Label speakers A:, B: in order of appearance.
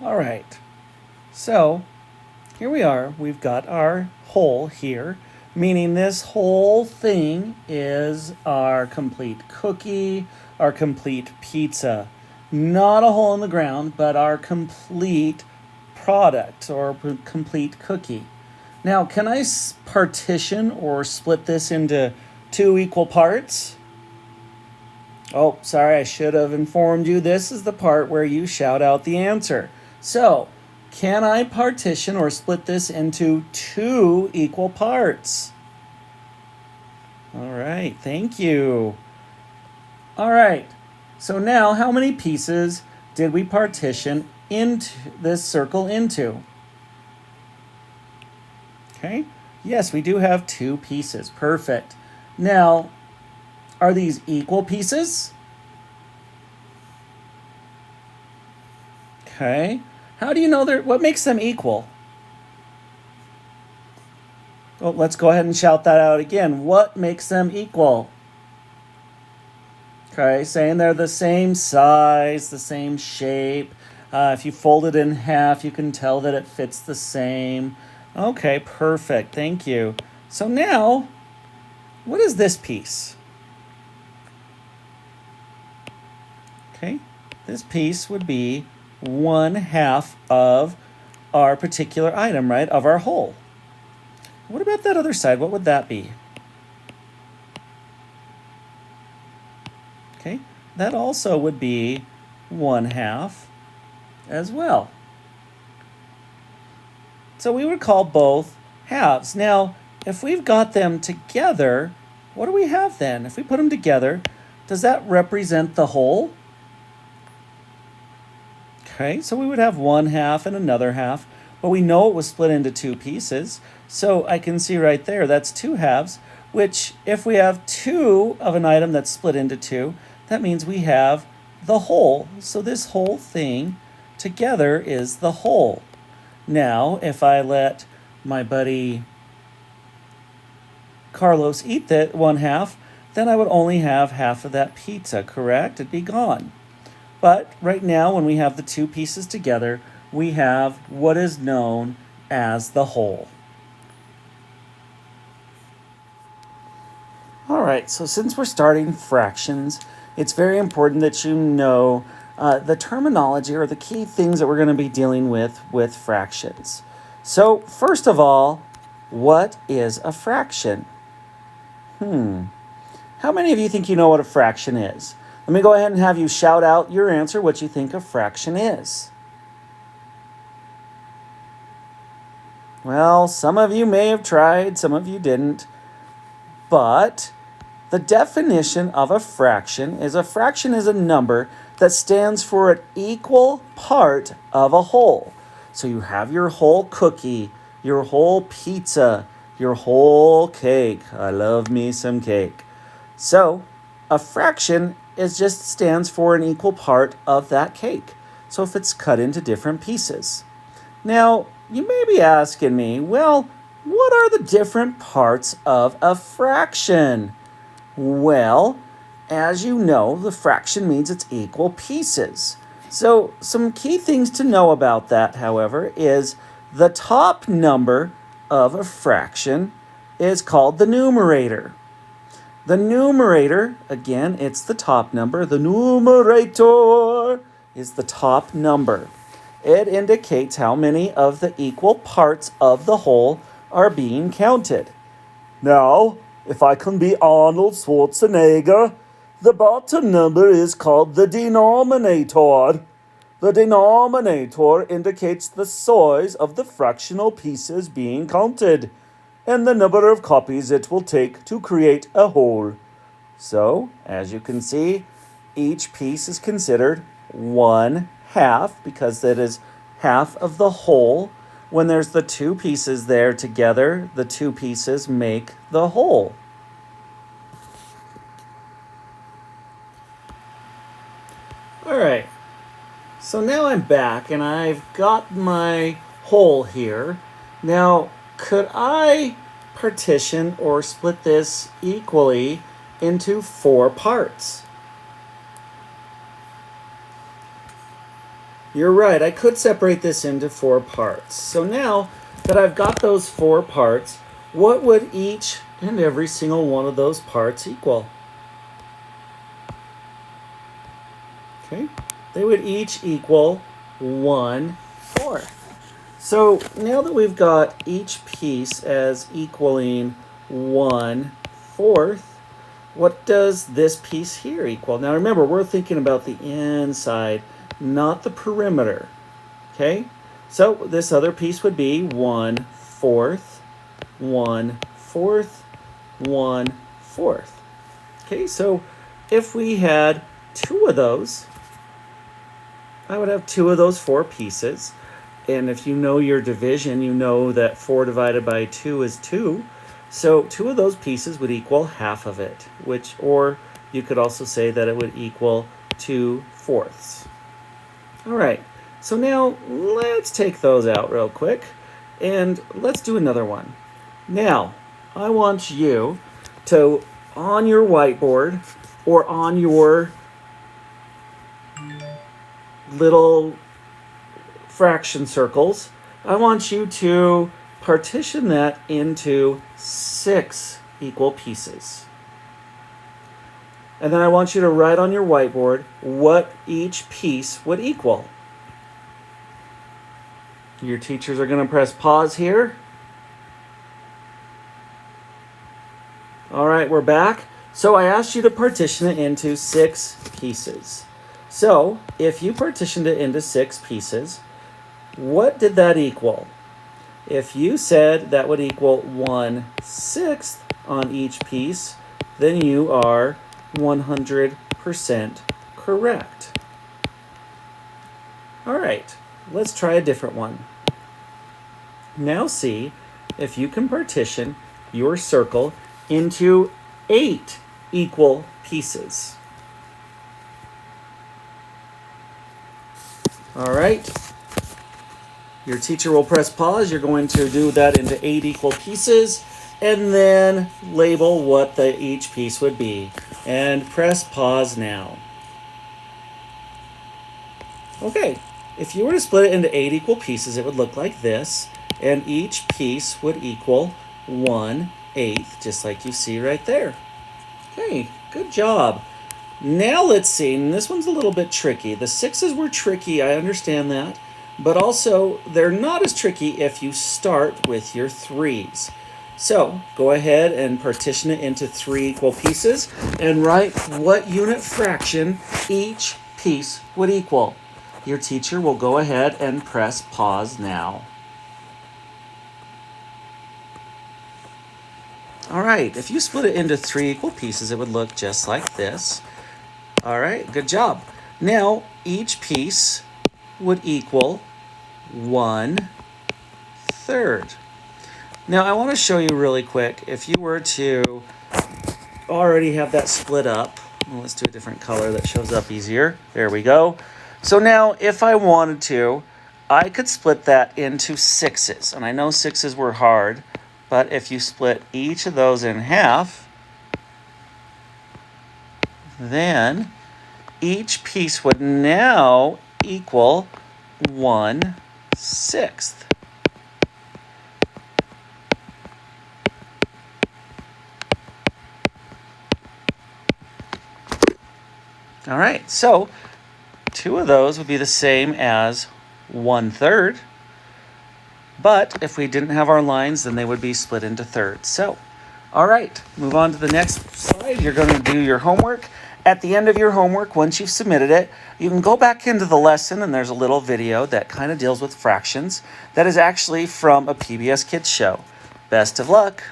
A: All right. So here we are. We've got our whole here, meaning this whole thing is our complete cookie, our complete pizza. Not a hole in the ground, but our complete product or complete cookie. Now, can I partition or split this into two equal parts? Oh, sorry, I should have informed you. This is the part where you shout out the answer. So, can I partition or split this into two equal parts? All right, thank you. All right, so now how many pieces did we partition into this circle into? Okay, yes, we do have two pieces. Perfect. Now, are these equal pieces? Okay. How do you know what makes them equal? Oh, let's go ahead and shout that out again. What makes them equal? Okay, saying they're the same size, the same shape. If you fold it in half, you can tell that it fits the same. Okay, perfect. Thank you. So now, what is this piece? Okay, this piece would be 1/2 of our particular item, right? Of our whole. What about that other side? What would that be? Okay, that also would be 1/2 as well. So we would call both halves. Now, if we've got them together, what do we have then? If we put them together, does that represent the whole? Okay, so we would have 1/2 and another half, but we know it was split into two pieces. So I can see right there, that's 2/2, which if we have two of an item that's split into two, that means we have the whole. So this whole thing together is the whole. Now, if I let my buddy Carlos eat that 1/2, then I would only have half of that pizza, correct? It'd be gone. But right now, when we have the two pieces together, we have what is known as the whole. All right, so since we're starting fractions, it's very important that you know the terminology or the key things that we're going to be dealing with fractions. So first of all, what is a fraction? How many of you think you know what a fraction is? Let me go ahead and have you shout out your answer, what you think a fraction is. Well, some of you may have tried, some of you didn't. But the definition of a fraction is a number that stands for an equal part of a whole. So you have your whole cookie, your whole pizza, your whole cake. I love me some cake. So a fraction just stands for an equal part of that cake. So if it's cut into different pieces. Now, you may be asking me, well, what are the different parts of a fraction? Well, as you know, the fraction means it's equal pieces. So some key things to know about that, however, is the top number of a fraction is called the numerator. The numerator, again, it's the top number. The numerator is the top number. It indicates how many of the equal parts of the whole are being counted. Now, if I can be Arnold Schwarzenegger, the bottom number is called the denominator. The denominator indicates the size of the fractional pieces being counted and the number of copies it will take to create a whole. So, as you can see, each piece is considered 1/2 because that is half of the whole. When there's the two pieces there together, the two pieces make the whole. All right, so now I'm back and I've got my whole here. Now, could I partition or split this equally into 4 parts? You're right, I could separate this into 4 parts. So now that I've got those 4 parts, what would each and every single one of those parts equal? Okay, they would each equal 1/4. So now that we've got each piece as equaling 1/4, what does this piece here equal? Now remember, we're thinking about the inside, not the perimeter. Okay, so this other piece would be 1/4, 1/4, 1/4. Okay, so if we had 2 of those, I would have 2 of those 4 pieces. And if you know your division, you know that 4 divided by 2 is 2. So 2 of those pieces would equal half of it, or you could also say that it would equal 2/4. All right, so now let's take those out real quick and let's do another one. Now, I want you to, on your whiteboard or on your little fraction circles, I want you to partition that into 6 equal pieces. And then I want you to write on your whiteboard what each piece would equal. Your teachers are going to press pause here. All right, we're back. So I asked you to partition it into 6 pieces. So if you partitioned it into 6 pieces, what did that equal? If you said that would equal 1/6 on each piece, then you are 100% correct. All right, let's try a different one. Now see if you can partition your circle into 8 equal pieces. All right. Your teacher will press pause. You're going to do that into 8 equal pieces and then label what each piece would be. And press pause now. Okay, if you were to split it into 8 equal pieces, it would look like this. And each piece would equal 1/8, just like you see right there. Okay, good job. Now let's see, and this one's a little bit tricky. The 6s were tricky, I understand that. But also, they're not as tricky if you start with your 3s. So, go ahead and partition it into 3 equal pieces and write what unit fraction each piece would equal. Your teacher will go ahead and press pause now. All right, if you split it into 3 equal pieces, it would look just like this. All right, good job. Now, each piece would equal 1/3. Now, I want to show you really quick, if you were to already have that split up, well, let's do a different color that shows up easier. There we go. So now, if I wanted to, I could split that into 6s. And I know 6s were hard, but if you split each of those in half, then each piece would now equal 1/6. All right, so 2 of those would be the same as 1/3. But if we didn't have our lines, then they would be split into thirds. So, all right, move on to the next slide. You're going to do your homework. At the end of your homework, once you've submitted it, you can go back into the lesson, and there's a little video that kind of deals with fractions that is actually from a PBS Kids show. Best of luck.